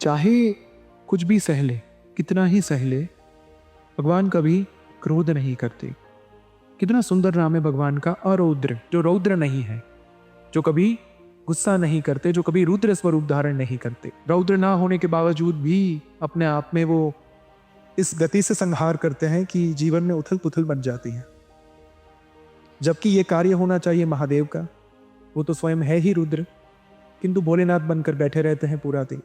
चाहे कुछ भी सह ले, कितना ही सह ले, भगवान कभी क्रोध नहीं करते। कितना सुंदर नाम है भगवान का, अरौद्र, जो रौद्र नहीं है, जो कभी गुस्सा नहीं करते, जो कभी रुद्र स्वरूप धारण नहीं करते। रौद्र ना होने के बावजूद भी अपने आप में वो इस गति से संहार करते हैं कि जीवन में उथल पुथल बन जाती है। जबकि ये कार्य होना चाहिए महादेव का, वो तो स्वयं है ही रुद्र, किंतु भोलेनाथ बनकर बैठे रहते हैं पूरा दिन।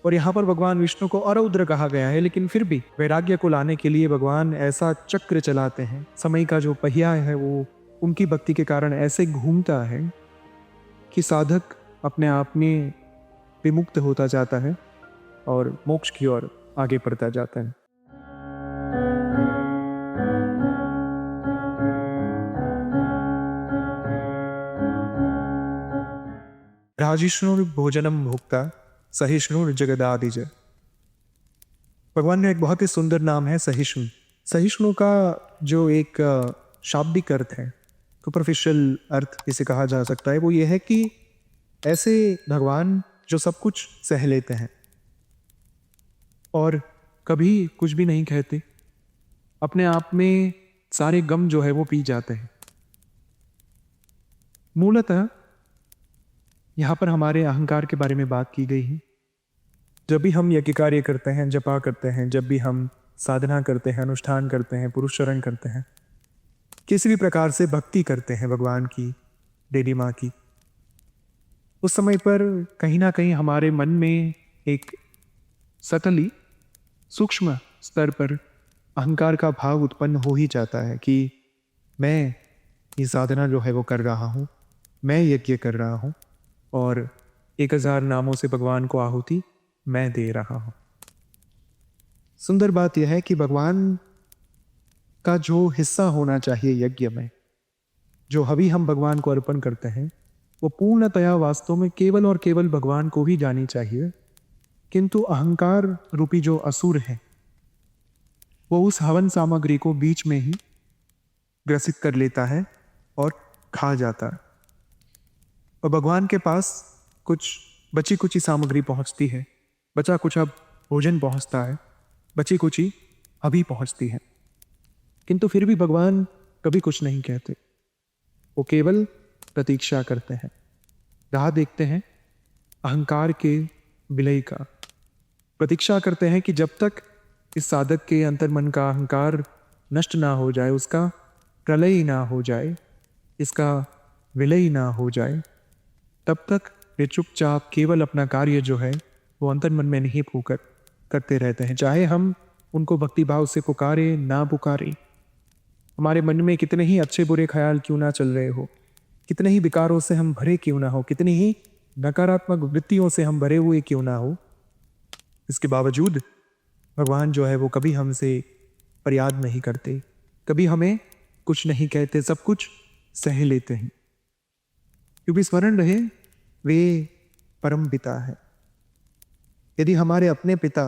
और यहाँ पर भगवान विष्णु को अरौद्र कहा गया है, लेकिन फिर भी वैराग्य को लाने के लिए भगवान ऐसा चक्र चलाते हैं। समय का जो पहिया है वो उनकी भक्ति के कारण ऐसे घूमता है कि साधक अपने आप में विमुक्त होता जाता है और मोक्ष की ओर आगे बढ़ता जाता है। राजिष्णुर भोजनम भोक्ता सहिष्णुर जगदादिज। भगवान का एक बहुत ही सुंदर नाम है सहिष्णु। सहिष्णु का जो एक शाब्दिक अर्थ है, सुपरफिशियल अर्थ इसे कहा जा सकता है, वो ये है कि ऐसे भगवान जो सब कुछ सह लेते हैं और कभी कुछ भी नहीं कहते, अपने आप में सारे गम जो है वो पी जाते हैं। मूलतः यहाँ पर हमारे अहंकार के बारे में बात की गई है। जब भी हम यज्ञ कार्य करते हैं, जपा करते हैं, जब भी हम साधना करते हैं, अनुष्ठान करते हैं, पुरुष शरण करते हैं, किसी भी प्रकार से भक्ति करते हैं भगवान की, देवी माँ की, उस समय पर कहीं ना कहीं हमारे मन में एक सतली सूक्ष्म स्तर पर अहंकार का भाव उत्पन्न हो ही जाता है कि मैं ये साधना जो है वो कर रहा हूँ, मैं यज्ञ कर रहा हूँ और 1000 नामों से भगवान को आहुति मैं दे रहा हूँ। सुंदर बात यह है कि भगवान का जो हिस्सा होना चाहिए यज्ञ में, जो हवि हम भगवान को अर्पण करते हैं, वो पूर्णतया वास्तव में केवल और केवल भगवान को ही जानी चाहिए। किंतु अहंकार रूपी जो असुर है वो उस हवन सामग्री को बीच में ही ग्रसित कर लेता है और खा जाता है। और भगवान के पास कुछ बची कुची सामग्री पहुंचती है, बचा कुछ अब भोजन पहुंचता है, बची कुची अभी पहुंचती है, किंतु फिर भी भगवान कभी कुछ नहीं कहते। वो केवल प्रतीक्षा करते हैं, राह देखते हैं अहंकार के विलय का। प्रतीक्षा करते हैं कि जब तक इस साधक के अंतर्मन का अहंकार नष्ट ना हो जाए, उसका प्रलय ना हो जाए, इसका विलय ना हो जाए, तब तक वे चुपचाप केवल अपना कार्य जो है वो अंतर्मन में नहीं फूकर करते रहते हैं। चाहे हम उनको भक्तिभाव से पुकारे ना पुकारे, हमारे मन में कितने ही अच्छे बुरे ख्याल क्यों ना चल रहे हो, कितने ही विकारों से हम भरे क्यों ना हो, कितनी ही नकारात्मक वृत्तियों से हम भरे हुए क्यों ना हो, इसके बावजूद भगवान जो है वो कभी हमसे फरियाद नहीं करते, कभी हमें कुछ नहीं कहते, सब कुछ सह लेते हैं। क्योंकि स्मरण रहे वे परम पिता है। यदि हमारे अपने पिता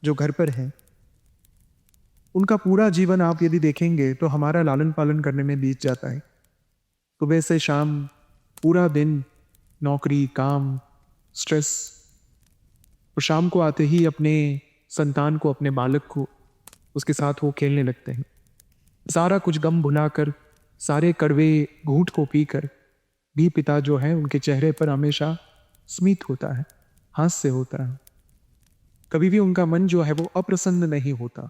जो घर पर हैं, उनका पूरा जीवन आप यदि देखेंगे तो हमारा लालन पालन करने में बीत जाता है। सुबह से शाम पूरा दिन नौकरी, काम, स्ट्रेस, और शाम को आते ही अपने संतान को, अपने बालक को, उसके साथ वो खेलने लगते हैं। सारा कुछ गम भुलाकर, सारे कड़वे घूंट को पीकर भी पिता जो है उनके चेहरे पर हमेशा स्मित होता है, हास्य होता है। कभी भी उनका मन जो है वो अप्रसन्न नहीं होता।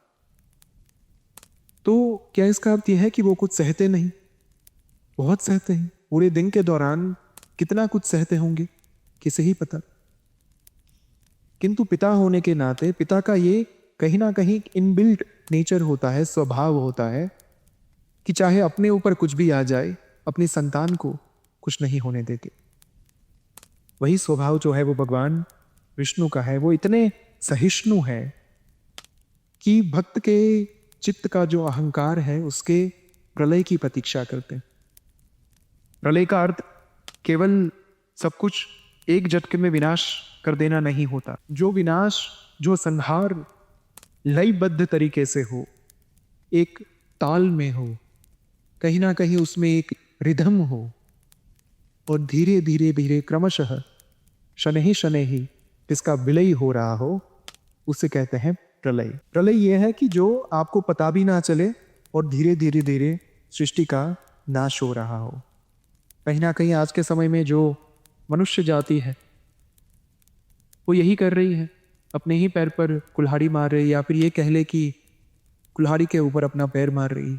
तो क्या इसका अर्थ यह है कि वो कुछ सहते नहीं? बहुत सहते हैं। पूरे दिन के दौरान कितना कुछ सहते होंगे किसे ही पता। किंतु पिता होने के नाते पिता का ये कहीं ना कहीं इनबिल्ट नेचर होता है, स्वभाव होता है कि चाहे अपने ऊपर कुछ भी आ जाए, अपनी संतान को कुछ नहीं होने देते। वही स्वभाव जो है वो भगवान विष्णु का है। वो इतने सहिष्णु है कि भक्त के चित्त का जो अहंकार है उसके प्रलय की प्रतीक्षा करते हैं। प्रलय का अर्थ केवल सब कुछ एक झटके में विनाश कर देना नहीं होता। जो विनाश, जो संहार लयबद्ध तरीके से हो, एक ताल में हो, कहीं ना कहीं उसमें एक रिदम हो और धीरे धीरे धीरे क्रमशः शनैः शनैः जिसका विलय हो रहा हो, उसे कहते हैं प्रलय। प्रलय यह है कि जो आपको पता भी ना चले और धीरे धीरे धीरे सृष्टि का नाश हो रहा हो। कहीं ना कहीं आज के समय में जो मनुष्य जाति है वो यही कर रही है, अपने ही पैर पर कुल्हाड़ी मार रही, या फिर ये कह ले कि कुल्हाड़ी के ऊपर अपना पैर मार रही।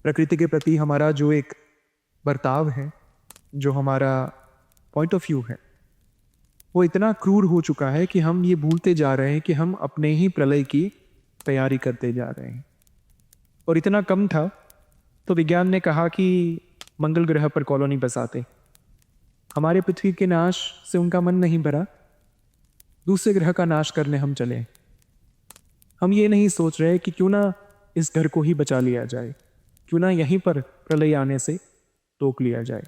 प्रकृति के प्रति हमारा जो एक बर्ताव है, जो हमारा पॉइंट ऑफ व्यू है, वो इतना क्रूर हो चुका है कि हम ये भूलते जा रहे हैं कि हम अपने ही प्रलय की तैयारी करते जा रहे हैं। और इतना कम था तो विज्ञान ने कहा कि मंगल ग्रह पर कॉलोनी बसाते। हमारे पृथ्वी के नाश से उनका मन नहीं भरा, दूसरे ग्रह का नाश करने हम चले। हम ये नहीं सोच रहे कि क्यों ना इस घर को ही बचा लिया जाए, क्यों ना यहीं पर प्रलय आने से रोक लिया जाए।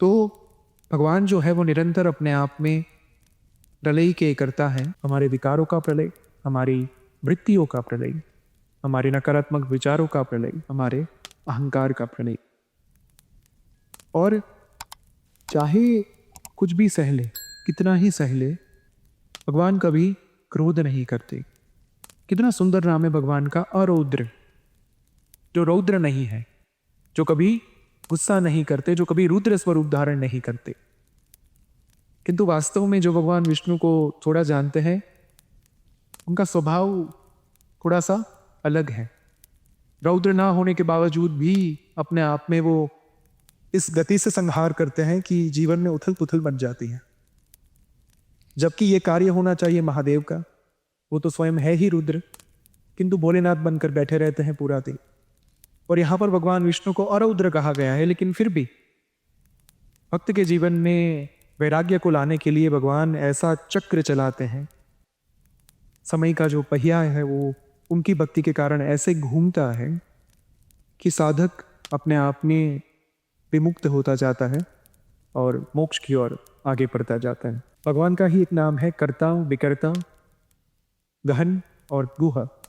तो भगवान जो है वो निरंतर अपने आप में प्रलय के करता है। हमारे विकारों का प्रलय, हमारी वृत्तियों का प्रलय, हमारे नकारात्मक विचारों का प्रलय, हमारे अहंकार का प्रलय। और चाहे कुछ भी सह ले, कितना ही सह ले, भगवान कभी क्रोध नहीं करते। कितना सुंदर नाम है भगवान का, अरौद्र, जो रौद्र नहीं है, जो कभी गुस्सा नहीं करते, जो कभी रुद्र स्वरूप धारण नहीं करते। किंतु वास्तव में जो भगवान विष्णु को थोड़ा जानते हैं, उनका स्वभाव थोड़ा सा अलग है। रौद्र ना होने के बावजूद भी अपने आप में वो इस गति से संहार करते हैं कि जीवन में उथल पुथल बन जाती है। जबकि ये कार्य होना चाहिए महादेव का, वो तो स्वयं है ही रुद्र, किंतु भोलेनाथ बनकर बैठे रहते हैं पूरा दिन। और यहां पर भगवान विष्णु को अरौद्र कहा गया है, लेकिन फिर भी भक्त के जीवन में वैराग्य को लाने के लिए भगवान ऐसा चक्र चलाते हैं। समय का जो पहिया है वो उनकी भक्ति के कारण ऐसे घूमता है कि साधक अपने आप में विमुक्त होता जाता है और मोक्ष की ओर आगे बढ़ता जाता है। भगवान का ही एक नाम है कर्ता, विकर्ता, गहन और गुहा।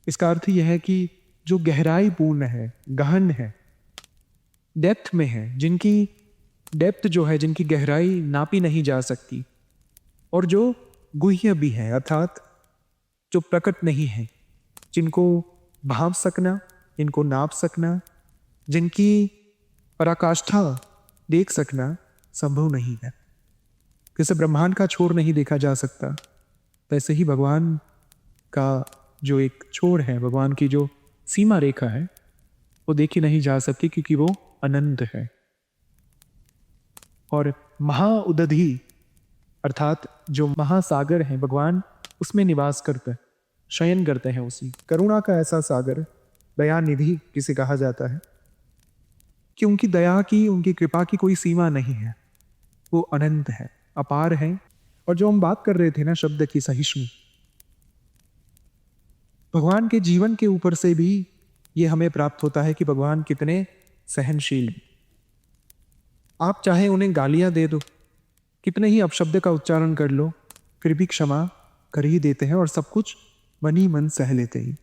इसका अर्थ यह है कि जो गहराई पूर्ण है, गहन है, डेप्थ में है, जिनकी डेप्थ जो है, जिनकी गहराई नापी नहीं जा सकती, और जो गुह्य भी है, अर्थात जो प्रकट नहीं है, जिनको भांप सकना, इनको नाप सकना, जिनकी पराकाष्ठा देख सकना संभव नहीं है। जैसे ब्रह्मांड का छोर नहीं देखा जा सकता, वैसे ही भगवान का जो एक छोर है, भगवान की जो सीमा रेखा है, वो देखी नहीं जा सकती, क्योंकि वो अनंत है। और महाउदधि अर्थात जो महासागर है, भगवान उसमें निवास करते हैं, शयन करते हैं। उसी करुणा का ऐसा सागर, दया निधि जिसे कहा जाता है, कि उनकी दया की, उनकी कृपा की कोई सीमा नहीं है, वो अनंत है, अपार है। और जो हम बात कर रहे थे ना शब्द की, सहिष्णु, भगवान के जीवन के ऊपर से भी ये हमें प्राप्त होता है कि भगवान कितने सहनशील हैं। आप चाहे उन्हें गालियां दे दो, कितने ही अपशब्द का उच्चारण कर लो, फिर भी क्षमा कर ही देते हैं और सब कुछ मन ही मन सह लेते ही।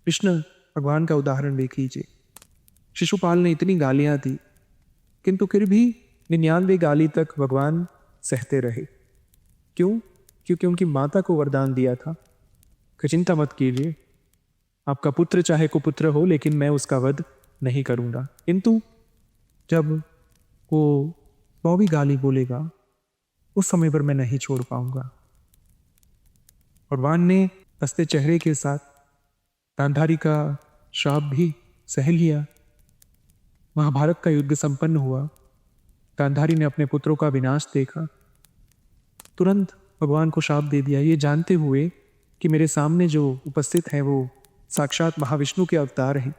कृष्ण भगवान का उदाहरण देख लीजिए। शिशुपाल ने इतनी गालियां दी, किंतु फिर भी 99 गाली तक भगवान सहते रहे। क्यों? क्योंकि उनकी माता को वरदान दिया था कि चिंता मत कीजिए, आपका पुत्र चाहे कुपुत्र हो, लेकिन मैं उसका वध नहीं करूंगा। किंतु जब वो 100वीं गाली बोलेगा, उस समय पर मैं नहीं छोड़ पाऊंगा। और भगवान ने हंसते चेहरे के साथ गांधारी का श्राप भी सह लिया। महाभारत का युद्ध संपन्न हुआ, गांधारी ने अपने पुत्रों का विनाश देखा, तुरंत भगवान को शाप दे दिया, ये जानते हुए कि मेरे सामने जो उपस्थित है वो साक्षात महाविष्णु के अवतार हैं।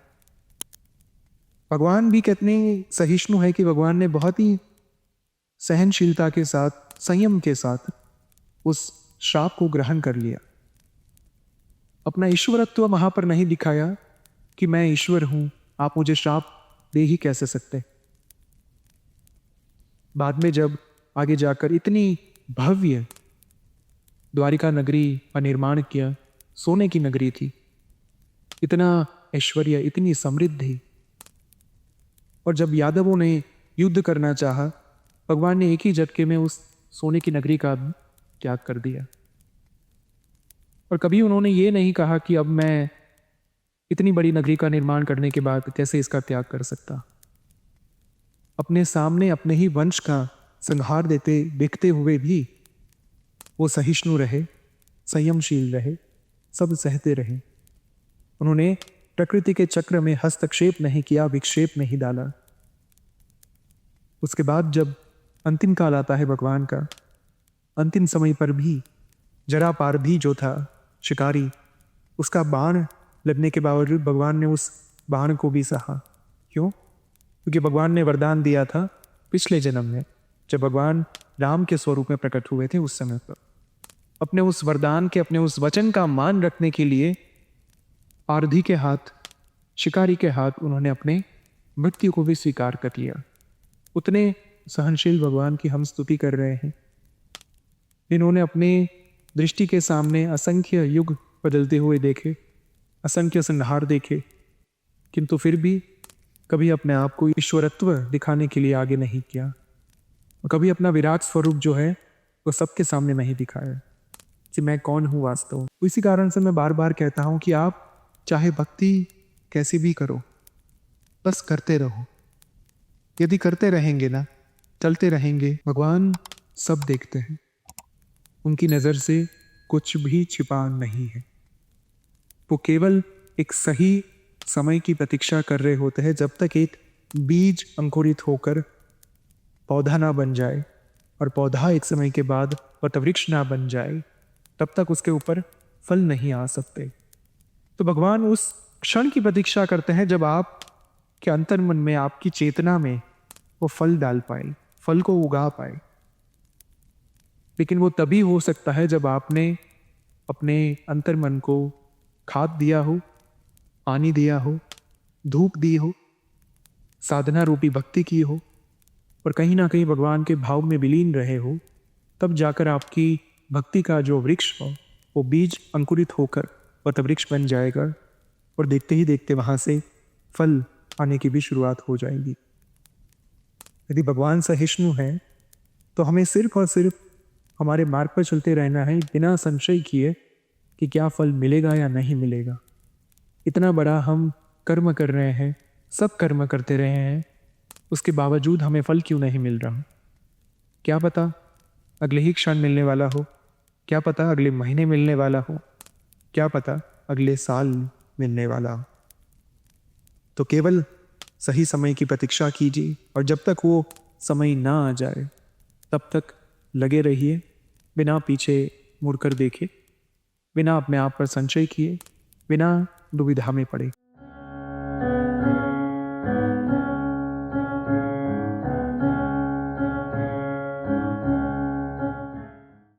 भगवान भी कितने सहिष्णु है कि भगवान ने बहुत ही सहनशीलता के साथ, संयम के साथ उस श्राप को ग्रहण कर लिया। अपना ईश्वरत्व वहां पर नहीं दिखाया कि मैं ईश्वर हूं, आप मुझे श्राप दे ही कैसे सकते। बाद में जब आगे जाकर इतनी भव्य द्वारिका नगरी का निर्माण किया, सोने की नगरी थी, इतना ऐश्वर्य, इतनी समृद्धि, और जब यादवों ने युद्ध करना चाहा, भगवान ने एक ही झटके में उस सोने की नगरी का त्याग कर दिया। और कभी उन्होंने ये नहीं कहा कि अब मैं इतनी बड़ी नगरी का निर्माण करने के बाद कैसे इसका त्याग कर सकता। अपने सामने अपने ही वंश का संहार देते देखते हुए भी वो सहिष्णु रहे, संयमशील रहे, सब सहते रहे। उन्होंने प्रकृति के चक्र में हस्तक्षेप नहीं किया, विक्षेप नहीं डाला। उसके बाद जब अंतिम काल आता है भगवान का, अंतिम समय पर भी जरापार भी जो था शिकारी, उसका बाण लगने के बावजूद भगवान ने उस बाण को भी सहा। क्यों? क्योंकि भगवान ने वरदान दिया था पिछले जन्म में, जब भगवान राम के स्वरूप में प्रकट हुए थे उस समय पर। अपने उस वरदान के, अपने उस वचन का मान रखने के लिए पारधी के हाथ, शिकारी के हाथ उन्होंने अपने मृत्यु को भी स्वीकार कर लिया। उतने सहनशील भगवान की हम स्तुति कर रहे हैं। इन्होंने अपने दृष्टि के सामने असंख्य युग बदलते हुए देखे, असंख्य संहार देखे, किंतु फिर भी कभी अपने आप को ईश्वरत्व दिखाने के लिए आगे नहीं किया, और कभी अपना विराट स्वरूप जो है वो सबके सामने नहीं दिखाया कि मैं कौन हूँ वास्तव। इसी कारण से मैं बार बार कहता हूँ कि आप चाहे भक्ति कैसी भी करो, बस करते रहो। यदि करते रहेंगे ना, चलते रहेंगे, भगवान सब देखते हैं, उनकी नज़र से कुछ भी छिपा नहीं है। वो केवल एक सही समय की प्रतीक्षा कर रहे होते हैं, जब तक एक बीज अंकुरित होकर पौधा ना बन जाए और पौधा एक समय के बाद वटवृक्ष ना बन जाए, तब तक उसके ऊपर फल नहीं आ सकते। तो भगवान उस क्षण की प्रतीक्षा करते हैं जब आप के अंतर मन में, आपकी चेतना में वो फल डाल पाए, फल को उगा पाए। लेकिन वो तभी हो सकता है जब आपने अपने अंतर मन को खाद दिया हो, पानी दिया हो, धूप दी हो, साधना रूपी भक्ति की हो, और कहीं ना कहीं भगवान के भाव में विलीन रहे हो। तब जाकर आपकी भक्ति का जो वृक्ष हो, वो बीज अंकुरित होकर वटवृक्ष बन जाएगा, और देखते ही देखते वहाँ से फल आने की भी शुरुआत हो जाएगी। यदि भगवान सहिष्णु है तो हमें सिर्फ और सिर्फ हमारे मार्ग पर चलते रहना है, बिना संशय किए कि क्या फल मिलेगा या नहीं मिलेगा। इतना बड़ा हम कर्म कर रहे हैं, सब कर्म करते रहे हैं, उसके बावजूद हमें फल क्यों नहीं मिल रहा? क्या पता अगले ही क्षण मिलने वाला हो, क्या पता अगले महीने मिलने वाला हो, क्या पता अगले साल मिलने वाला हो। तो केवल सही समय की प्रतीक्षा कीजिए, और जब तक वो समय ना आ जाए तब तक लगे रहिए, बिना पीछे मुड़कर देखे, बिना अपने आप पर संशय किए, बिना दुविधा में पड़े।